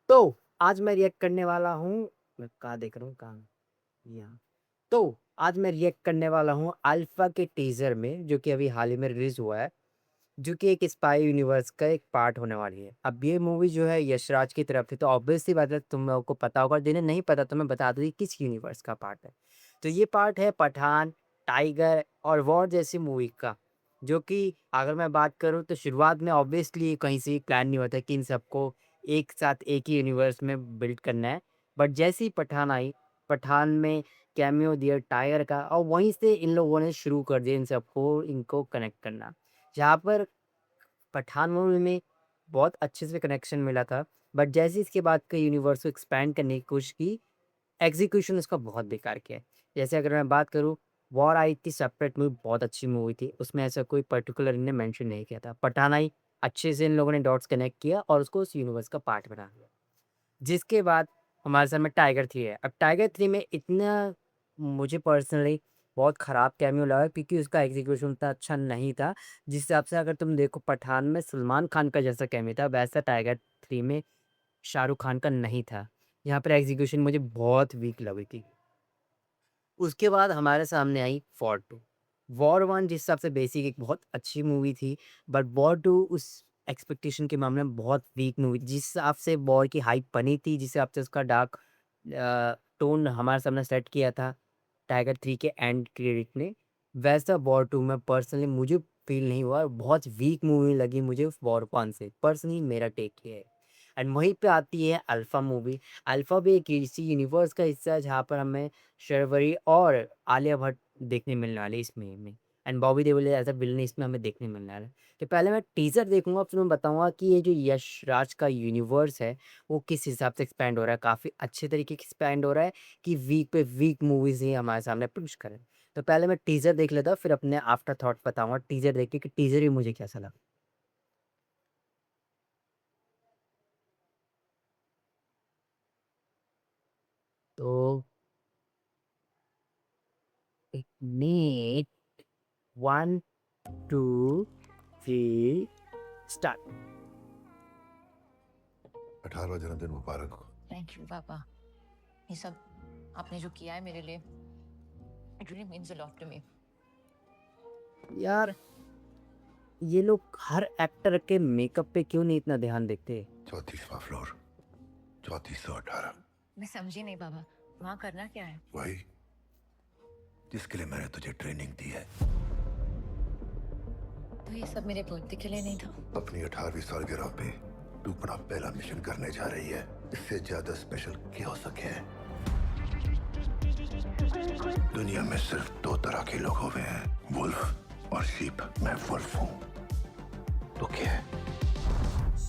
तो आज मैं रिएक्ट करने वाला हूँ। मैं कहाँ देख रहा हूँ, कहाँ? यहाँ। तो आज मैं रिएक्ट करने वाला हूँ अल्फा के टीज़र में, जो कि अभी हाल ही में रिलीज़ हुआ है, जो कि एक स्पाई यूनिवर्स का एक पार्ट होने वाली है। अब ये मूवी जो है यशराज की तरफ से, तो ऑब्वियस सी बात है तुम लोगों को पता होगा, जिन्हें नहीं पता तो मैं बता दूँ ये किस यूनिवर्स का पार्ट है। तो ये पार्ट है पठान, टाइगर और वॉर जैसी मूवी का, जो कि अगर मैं बात करूँ तो शुरुआत में ऑब्वियसली कहीं से प्लान नहीं होता कि इन सबको एक साथ एक ही यूनिवर्स में बिल्ड करना है। बट जैसे ही पठान आई, पठान में कैमियो दिया टाइगर का, और वहीं से इन लोगों ने शुरू कर दिया इन सबको इनको कनेक्ट करना। जहाँ पर पठान मूवी में बहुत अच्छे से कनेक्शन मिला था, बट जैसे इसके बाद के यूनिवर्स को एक्सपैंड करने की कोशिश की, एग्ज़ीक्यूशन उसका बहुत बेकार किया है। जैसे अगर मैं बात करूँ, वॉर आई थी सेपरेट मूवी, बहुत अच्छी मूवी थी, उसमें ऐसा कोई पर्टिकुलर इन्होंने मेंशन नहीं किया था। पठान आई, अच्छे से इन लोगों ने डॉट्स कनेक्ट किया और उसको उस यूनिवर्स का पार्ट बना दिया। जिसके बाद हमारे सामने टाइगर 3 है। अब टाइगर 3 में इतना मुझे पर्सनली बहुत ख़राब कैमियो लगा, क्योंकि उसका एग्ज़ीक्यूशन उतना अच्छा नहीं था। जिस हिसाब से अगर तुम देखो पठान में सलमान खान का जैसा कैमियो था, वैसा टाइगर 3 में शाहरुख खान का नहीं था। यहाँ पर एग्ज़ीक्यूशन मुझे बहुत वीक लगी थी। उसके बाद हमारे सामने आई वॉर 2। वॉर 1 जिस हिसाब से बेसिक एक बहुत अच्छी मूवी थी, बट वॉर 2 उस एक्सपेक्टेशन के मामले में बहुत वीक मूवी, जिस हिसाब से वॉर की हाइप बनी थी, जिस हिसाब से उसका डार्क टोन हमारे सामने सेट किया था टाइगर 3 के एंड क्रेडिट ने, वैसा वॉर 2 में पर्सनली मुझे फ़ील नहीं हुआ और बहुत वीक मूवी लगी मुझे वॉर 1 से। पर्सनली मेरा टेक ये है। एंड वहीं पे आती है अल्फ़ा मूवी। अल्फ़ा भी एक इसी यूनिवर्स का हिस्सा है, जहाँ पर हमें शर्वरी और आलिया भट्ट देखने मिलने वाली है इस मूवी में, and Bobby Deol as a villain इसमें हमें देखने मिलने वाला है। तो पहले मैं टीज़र देखूँगा, फिर मैं बताऊँगा कि ये जो यश राज का यूनिवर्स है, वो किस हिसाब से एक्सपैंड हो रहा है। काफ़ी अच्छे तरीके से एक्सपैंड हो रहा है कि वीक पे वीक मूवीज़ ही हमारे सामने पेश करें। तो पहले मैं टीज़र देख लेता हूँ, फिर अपने आफ्टर थॉट बताऊँगा टीज़र देख के कि टीज़र ही मुझे कैसा लगा। तो एक मिनट, 1, 2, 3 स्टार्ट। 18वां जन्मदिन मुबारक हो। थैंक यू पापा। ये सब आपने जो किया है मेरे लिए, it really means a lot to me. यार, ये लोग हर एक्टर के मेकअप पे क्यों नहीं इतना ध्यान देते? 34वां फ्लोर, 3418। मैं समझी नहीं पापा, वहाँ करना क्या है? वही जिसके लिए मैंने तुझे ट्रेनिंग दी है। तो ये सब मेरे बर्थडे के लिए नहीं था? अपनी 18वीं सालगिरह पे तू अपना पहला मिशन करने जा रही है। इससे ज्यादा स्पेशल क्या हो सके? दुनिया में सिर्फ दो तरह के लोग हुए हैं, वुल्फ और शीप। मैं वुल्फ हूँ। तो क्या है?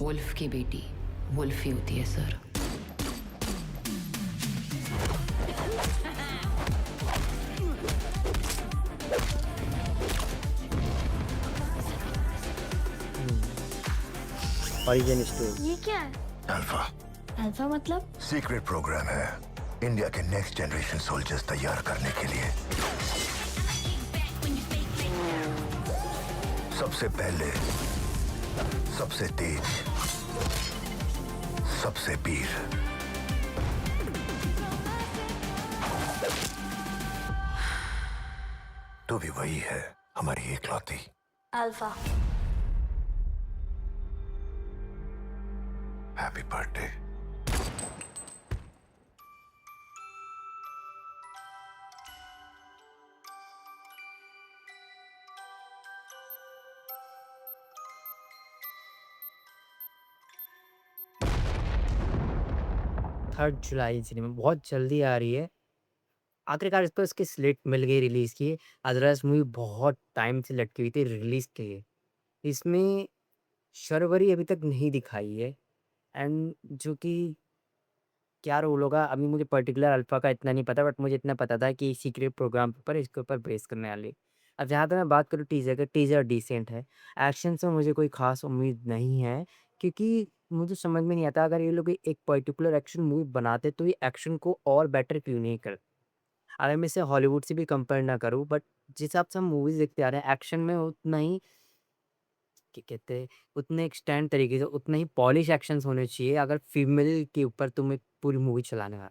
वुल्फ की बेटी वुल्फ ही होती है सर। Origin story. ये क्या है? अल्फा अल्फा मतलब? सीक्रेट प्रोग्राम है इंडिया के नेक्स्ट जनरेशन सोल्जर्स तैयार करने के लिए। सबसे पहले, सबसे तेज, सबसे वीर। तो भी वही है, हमारी इकलौती। अल्फा। Happy birthday. थर्ड जुलाई सिनेमा बहुत जल्दी आ रही है। आखिरकार इसको इसकी स्लेट मिल गई रिलीज़ की। अदरवाइज़ मूवी बहुत टाइम से लटकी हुई थी रिलीज़ के लिए। इसमें शर्वरी अभी तक नहीं दिखाई है, एंड जो कि क्या रोल होगा अभी मुझे पर्टिकुलर अल्फ़ा का इतना नहीं पता, बट मुझे इतना पता था कि सीक्रेट प्रोग्राम पर इसके ऊपर बेस करने वाली है। अब जहाँ तक मैं बात करूँ टीज़र का, टीज़र डिसेंट है। एक्शन से मुझे कोई ख़ास उम्मीद नहीं है, क्योंकि मुझे समझ में नहीं आता अगर ये लोग एक पर्टिकुलर एक्शन मूवी बनाते तो ये एक्शन को और बेटर क्यों नहीं करते? अगर मैं इसे हॉलीवुड से भी कंपेयर ना करूँ, बट जिस हिसाब से हम मूवीज़ देखते आ रहे हैं, एक्शन में उतना ही क्या कहते हैं, उतने एक्सटेंड तरीके से उतना ही पॉलिश एक्शंस होने चाहिए अगर फीमेल के ऊपर तुम एक पूरी मूवी चलाने वाला।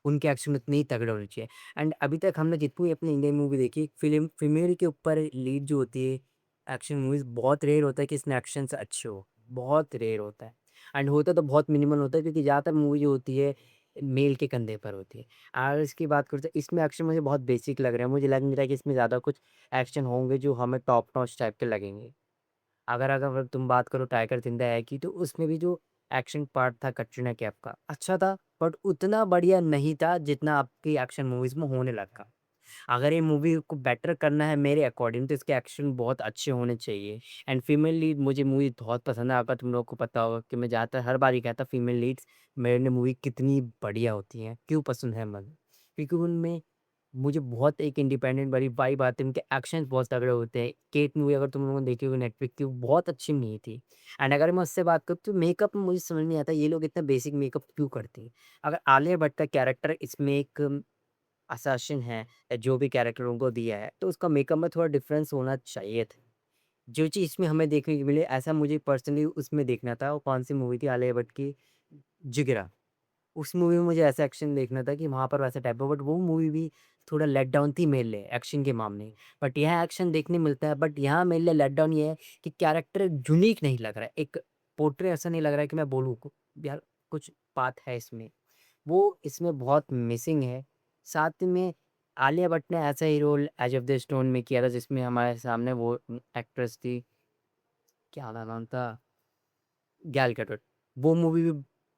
उनके एक्शन उतने ही तगड़े होने चाहिए। एंड अभी तक हमने जितनी भी अपनी इंडियन मूवी देखी, फ़िल्म फीमेल के ऊपर लीड जो होती है, एक्शन मूवीज़ बहुत रेयर होता है कि इसमें एक्शंस अच्छे हो, बहुत रेयर होता है। एंड होता तो बहुत मिनिमल होता है क्योंकि ज़्यादातर मूवी जो होती है, मेल के कंधे पर होती है। और इसकी बात करूँ तो इसमें एक्शन मुझे बहुत बेसिक लग रहा है, मुझे लग नहीं रहा है कि इसमें ज़्यादा कुछ एक्शन होंगे जो हमें टॉप नॉच टाइप के लगेंगे। अगर अगर तुम बात करो टाइगर ज़िंदा है की, तो उसमें भी जो एक्शन पार्ट था कटरीना कैफ का, अच्छा था, बट उतना बढ़िया नहीं था जितना आपकी एक्शन मूवीज़ में होने लगा। अगर ये मूवी को बेटर करना है मेरे अकॉर्डिंग तो इसके एक्शन बहुत अच्छे होने चाहिए। एंड फीमेल लीड मुझे मूवी बहुत पसंद है, अगर तुम लोगों को पता होगा कि मैं ज़्यादातर हर बार ही कहता फीमेल लीड्स मेरे लिए मूवी कितनी बढ़िया होती हैं, क्यों पसंद है मुझे? क्योंकि उनमें मुझे बहुत एक इंडिपेंडेंट वाली वाइब आती है, उनके एक्शंस बहुत तगड़े होते हैं। केट मूवी अगर तुम लोगों ने देखी होगी नेटफ्लिक्स की, वो बहुत अच्छी मूवी थी। एंड अगर मैं उससे बात करूँ तो मेकअप में मुझे समझ नहीं आता ये लोग इतना बेसिक मेकअप क्यों करते हैं? अगर आलिया भट्ट का कैरेक्टर इसमें एक असैसिन है या जो भी कैरेक्टर उनको दिया है, तो उसका मेकअप में थोड़ा डिफरेंस होना चाहिए था। जो चीज़ इसमें हमें देखने को मिले ऐसा मुझे पर्सनली उसमें देखना था। वो कौन-सी मूवी थी आलिया भट्ट की? जिगरा। उस मूवी में मुझे ऐसा एक्शन देखना था कि वहाँ पर वैसा टाइप का बट वो मूवी भी थोड़ा लेट डाउन थी मेरे लिए एक्शन के मामले में। बट यहाँ एक्शन देखने मिलता है बट यहाँ मेरे लिए लेट डाउन ये है कि कैरेक्टर यूनिक नहीं लग रहा है। एक पोर्ट्रे ऐसा नहीं लग रहा है कि मैं बोलूँ को यार कुछ बात है इसमें। वो इसमें बहुत मिसिंग है। साथ में आलिया भट्ट ने ऐसा ही role Age of the Stone में किया था जिसमें हमारे सामने वो एक्ट्रेस थी, क्या नाम था? Gal Gadot. वो मूवी भी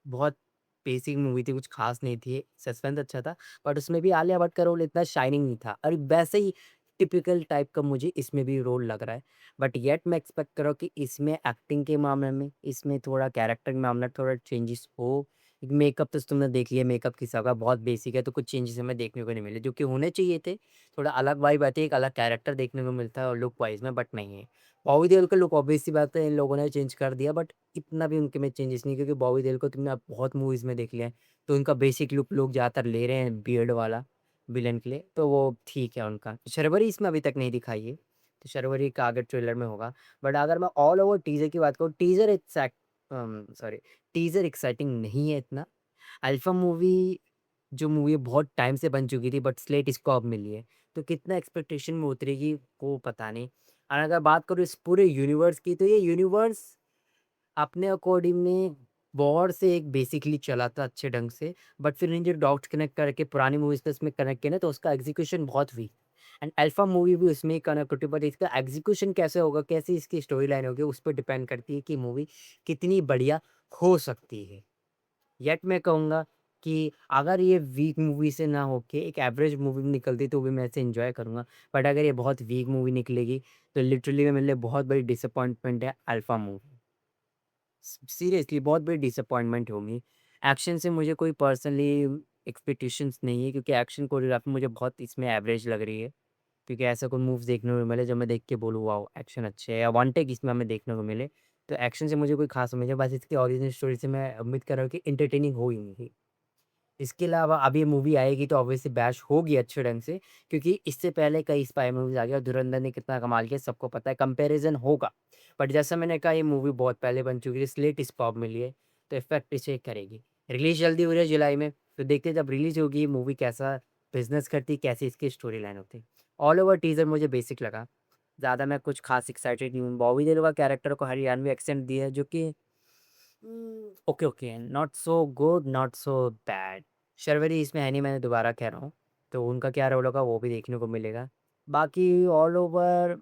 बहुत बेसिक मूवी थी, कुछ ख़ास नहीं थी, सस्पेंस अच्छा था, बट उसमें भी आलिया भट्ट का रोल इतना शाइनिंग नहीं था और वैसे ही टिपिकल टाइप का मुझे इसमें भी रोल लग रहा है। बट येट मैं एक्सपेक्ट कर रहा हूँ कि इसमें एक्टिंग के मामले में, इसमें थोड़ा कैरेक्टर के मामले में थोड़ा चेंजेस हो। मेकअप तो तुमने देख लिया, मेकअप की सगा बहुत बेसिक है, तो कुछ चेंजेस हमें देखने को नहीं मिले, जो कि होने चाहिए थे। थोड़ा अलग वाइब आती है, एक अलग कैरेक्टर देखने को मिलता है और लुक वाइज़ में, बट नहीं है। बॉबी देओल का लुक ऑब्वियस सी बात है इन लोगों ने चेंज कर दिया बट इतना भी उनके में चेंजेस नहीं क्योंकि बॉबी देओल को तुमने अब बहुत मूवीज़ में देख लिया है, तो उनका बेसिक लुक लोग ज़्यादातर ले रहे हैं बियर्ड वाला विलेन के लिए, तो वो ठीक है उनका। शर्वरी इसमें अभी तक नहीं दिखाई है, तो शर्वरी का आगे ट्रेलर में होगा। बट अगर मैं ऑल ओवर टीज़र की बात करूँ, टीज़र एक्साइटिंग नहीं है इतना। अल्फा मूवी जो मूवी बहुत टाइम से बन चुकी थी बट स्लेट इसको अब मिली है, तो कितना एक्सपेक्टेशन में उतरेगी वो पता नहीं। और अगर बात करूँ इस पूरे यूनिवर्स की, तो ये यूनिवर्स अपने अकॉर्डिंग में वॉर से एक बेसिकली चला था अच्छे ढंग से, बट फिर इन जो डॉट्स कनेक्ट करके पुरानी मूवीज़ पे उसमें कनेक्ट किया ना, तो उसका एग्ज़ीक्यूशन बहुत वीक। एंड अल्फा मूवी भी उसमें ही कनेक्ट होती है, बट इसका एग्ज़ीक्यूशन कैसे होगा, कैसी इसकी स्टोरी लाइन होगी, उस पे डिपेंड करती है कि मूवी कितनी बढ़िया हो सकती है। येट मैं कहूँगा कि अगर ये वीक मूवी से ना होके एक एवरेज मूवी निकलती तो भी मैं इसे एन्जॉय करूँगा। बट अगर ये बहुत वीक मूवी निकलेगी तो लिटरली मेरे लिए बहुत बड़ी डिसअपॉइंटमेंट है अल्फा मूवी। सीरियसली बहुत बड़ी डिसअपॉइंटमेंट होगी। एक्शन से मुझे कोई पर्सनली एक्सपेक्टेशंस नहीं है क्योंकि एक्शन कोरियोग्राफी मुझे बहुत इसमें एवरेज लग रही है। क्योंकि ऐसा कोई मूव्स देखने को मिले जो मैं देख के बोलूँ वाओ! एक्शन अच्छे है या वन टेक इसमें हमें देखने को मिले। तो एक्शन से मुझे कोई ख़ास उम्मीद है, बस इसकी ओरिजिनल स्टोरी से मैं उम्मीद कर रहा हूँ कि एंटरटेनिंग हो ही मूवी। इसके अलावा अब ये मूवी आएगी तो ऑब्वियसली बैश होगी अच्छे ढंग से क्योंकि इससे पहले कई स्पाई मूवीज़ आ गई और धुरंधर ने कितना कमाल किया सबको पता है, कंपैरिज़न होगा। बट जैसा मैंने कहा ये मूवी बहुत पहले बन चुकी है, स्लेट इस पॉप मिली है, तो इफ़ेक्ट इसे करेगी। रिलीज़ जल्दी हो रही है जुलाई में, तो देखते हैं जब रिलीज़ होगी ये मूवी कैसा बिज़नेस करती है, कैसी इसकी स्टोरी लाइन होती है। ऑल ओवर टीज़र मुझे बेसिक लगा, ज़्यादा मैं कुछ ख़ास एक्साइटेड नहीं हूँ। बॉबी देओल का कैरेक्टर को हरियाणवी एक्सेंट दिया है जो कि okay, okay, not so good, not so bad. Sharvari इसमें है नहीं, मैं दोबारा कह रहा हूँ, तो उनका क्या रोल होगा वो भी देखने को मिलेगा। बाकी ऑल ओवर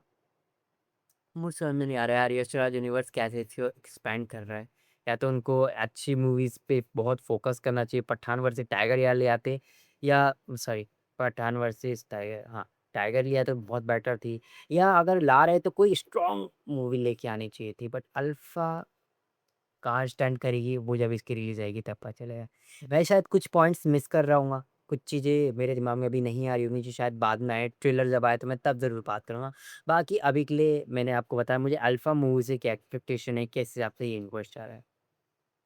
मुझे समझ में नहीं आ रहा है यार यशराज यूनिवर्स कैसे इसको एक्सपैंड कर रहा है। या तो उनको अच्छी मूवीज़ पे बहुत फ़ोकस करना चाहिए, पठान वर्सेस टाइगर यार ले आते या सॉरी पठान वर्सेस टाइगर हाँ, टाइगर लिया तो बहुत बेटर थी या अगर ला रहे तो कोई स्ट्रॉन्ग मूवी लेके आनी चाहिए थी बट अल्फ़ा कहाँ स्टंट करेगी वो जब इसकी रिलीज़ आएगी तब पता चलेगा। मैं शायद कुछ पॉइंट्स मिस कर रहा हूँगा, कुछ चीज़ें मेरे दिमाग में अभी नहीं आ रही होंगी जो शायद बाद में आए, ट्रेलर जब आए तो मैं तब ज़रूर बात करूँगा। बाकी अभी के लिए मैंने आपको बताया मुझे अल्फ़ा मूवी से क्या एक्सपेक्टेशन है, किस हिसाब से ये यूनिवर्स जा रहा है।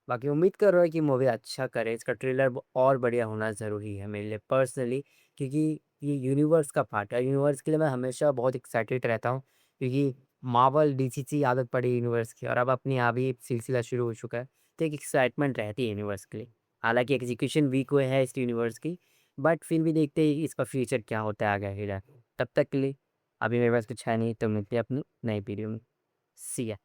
बाकी उम्मीद कर रहा हूँ कि मूवी अच्छा करे, इसका ट्रेलर और बढ़िया होना ज़रूरी है मेरे लिए पर्सनली क्योंकि ये यूनिवर्स का पार्ट है, यूनिवर्स के लिए मैं हमेशा बहुत एक्साइटेड रहता हूँ क्योंकि मार्वल, डीसीसी आदत पड़ी यूनिवर्स की और अब अपनी आप ही सिलसिला शुरू हो चुका है। तो एक एक्साइटमेंट रहती है यूनिवर्स के लिए। हालाँकि एग्ज़ीक्यूशन वीक हुए है इस यूनिवर्स की, बट फिर भी देखते हैं इसका फ्यूचर क्या होता है आगे आगे जाके। तब तक के लिए अभी मेरे पास कुछ है नहीं, तो मिलते हैं अपनी नई वीडियो में। सी या।